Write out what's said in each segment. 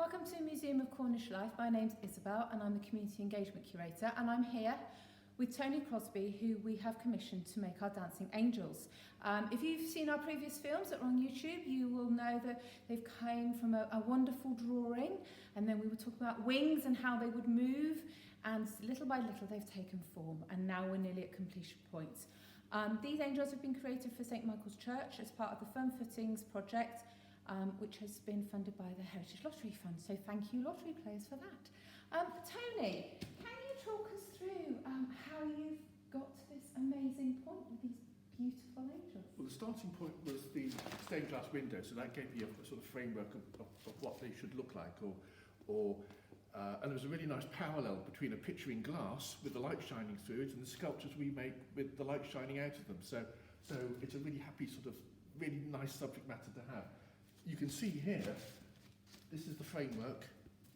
Welcome to Museum of Cornish Life. My name's Isabel and I'm the Community Engagement Curator, and I'm here with Tony Crosby, who we have commissioned to make our dancing angels. If you've seen our previous films that are on YouTube, you will know that they've come from a wonderful drawing, and then we were talking about wings and how they would move, and little by little they've taken form, and now we're nearly at completion point. These angels have been created for St Michael's Church as part of the Fun Footings project, which has been funded by the Heritage Lottery Fund. So thank you, lottery players, for that. Tony, can you talk us through how you've got to this amazing point with these beautiful angels? Well, the starting point was the stained glass window, so that gave me a sort of framework of what they should look like, and there was a really nice parallel between a picture in glass with the light shining through it and the sculptures we make with the light shining out of them. So it's a really happy sort of really nice subject matter to have. You can see here, this is the framework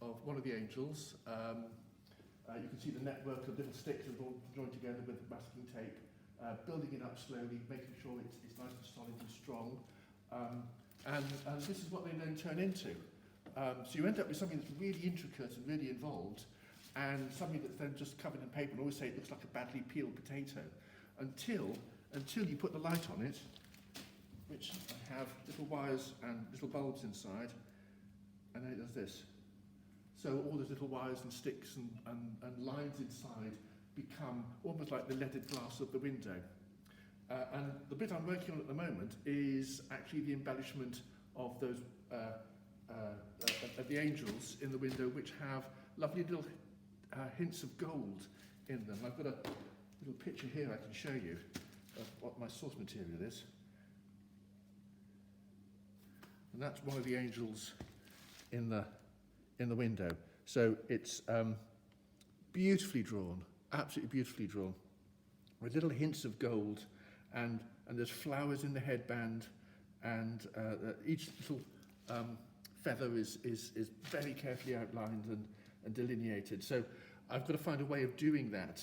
of one of the angels. You can see the network of little sticks that are all joined together with masking tape, building it up slowly, making sure it's nice and solid and strong. And this is what they then turn into. So you end up with something that's really intricate and really involved, and something that's then just covered in paper. And I always say it looks like a badly peeled potato, until you put the light on it, which have little wires and little bulbs inside, and then it does this. So all those little wires and sticks and lines inside become almost like the leaded glass of the window. And the bit I'm working on at the moment is actually the embellishment of those of the angels in the window, which have lovely little hints of gold in them. I've got a little picture here I can show you of what my source material is. And that's one of the angels in the window. So it's beautifully drawn, absolutely beautifully drawn, with little hints of gold, and there's flowers in the headband, and each little feather is very carefully outlined and delineated. So I've got to find a way of doing that,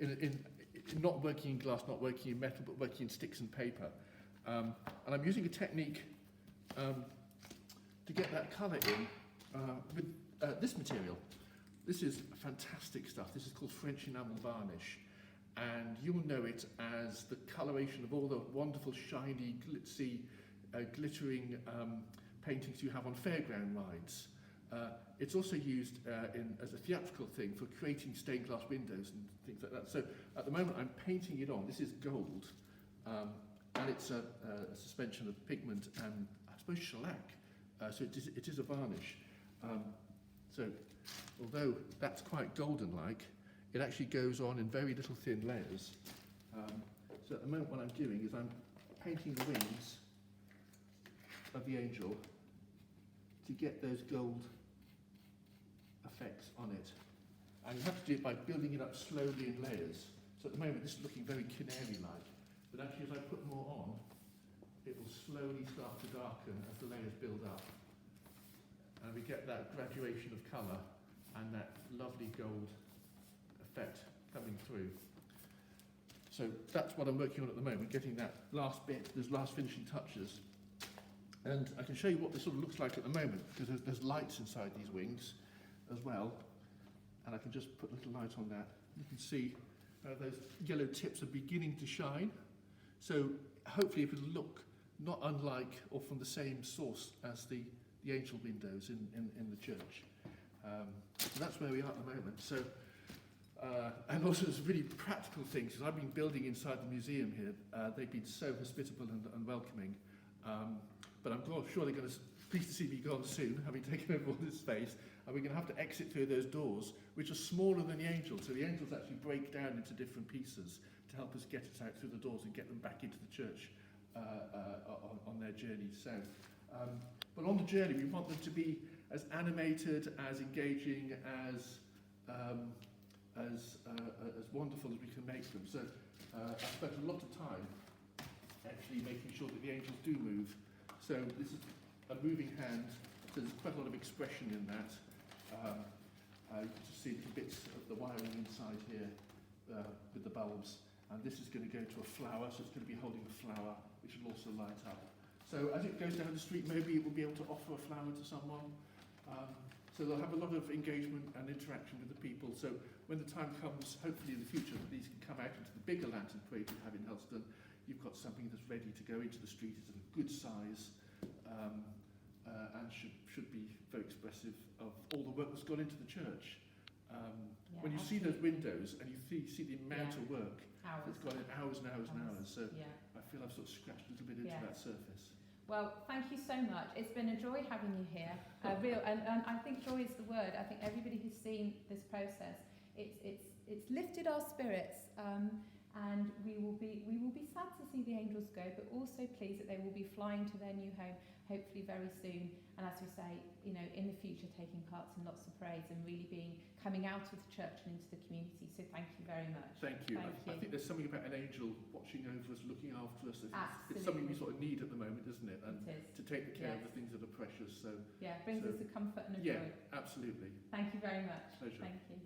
in not working in glass, not working in metal, but working in sticks and paper. And I'm using a technique to get that colour in with this material. This is fantastic stuff. This is called French Enamel Varnish, and you'll know it as the coloration of all the wonderful, shiny, glitzy, glittering paintings you have on fairground rides. It's also used as a theatrical thing for creating stained glass windows and things like that. So at the moment I'm painting it on. This is gold, and it's a suspension of pigment and I suppose shellac. So it is a varnish. So although that's quite golden-like, it actually goes on in very little thin layers. So at the moment what I'm doing is I'm painting the wings of the angel to get those gold effects on it. And you have to do it by building it up slowly in layers. So at the moment this is looking very canary-like, but actually as I put more on, it will slowly start to darken as the layers build up. And we get that graduation of colour and that lovely gold effect coming through. So that's what I'm working on at the moment, getting that last bit, those last finishing touches. And I can show you what this sort of looks like at the moment, because there's lights inside these wings as well. And I can just put a little light on that. You can see those yellow tips are beginning to shine. So hopefully it will look not unlike or from the same source as the angel windows in the church. So that's where we are at the moment. So, and also there's really practical things, because I've been building inside the museum here. They've been so hospitable and welcoming. But I'm sure they're going to pleased to see me gone soon, having taken over all this space, and we're going to have to exit through those doors, which are smaller than the angels. So the angels actually break down into different pieces to help us get us out through the doors and get them back into the church on their journey south. But on the journey, we want them to be as animated, as engaging, as wonderful as we can make them. So I spent a lot of time actually making sure that the angels do move. So this is a moving hand, so there's quite a lot of expression in that. You can just see little bits of the wiring inside here with the bulbs. And this is going to go to a flower, so it's going to be holding a flower, which will also light up. So as it goes down the street, maybe it will be able to offer a flower to someone. So they'll have a lot of engagement and interaction with the people. So when the time comes, hopefully in the future, that these can come out into the bigger lantern parade we have in Helston, you've got something that's ready to go into the street. It's of a good size and should be very expressive of all the work that's gone into the church. When you see those windows and you see the amount of work that's gone in hours and hours and hours, so I feel I've sort of scratched a little bit into that surface. Well, thank you so much. It's been a joy having you here. And I think joy is the word. I think everybody who's seen this process, it's lifted our spirits, and we will be sad to see the angels go, but also pleased that they will be flying to their new home, hopefully very soon. And as we say, you know, in the future, taking part in lots of parades and really coming out of the church and into the community. So thank you very much. Thank you. I think there's something about an angel watching over us, looking after us. Absolutely. It's something we sort of need at the moment, isn't it? And it is. To take the care of the things that are precious. So brings us a comfort and a joy. Yeah, absolutely. Thank you very much. Pleasure. Thank you.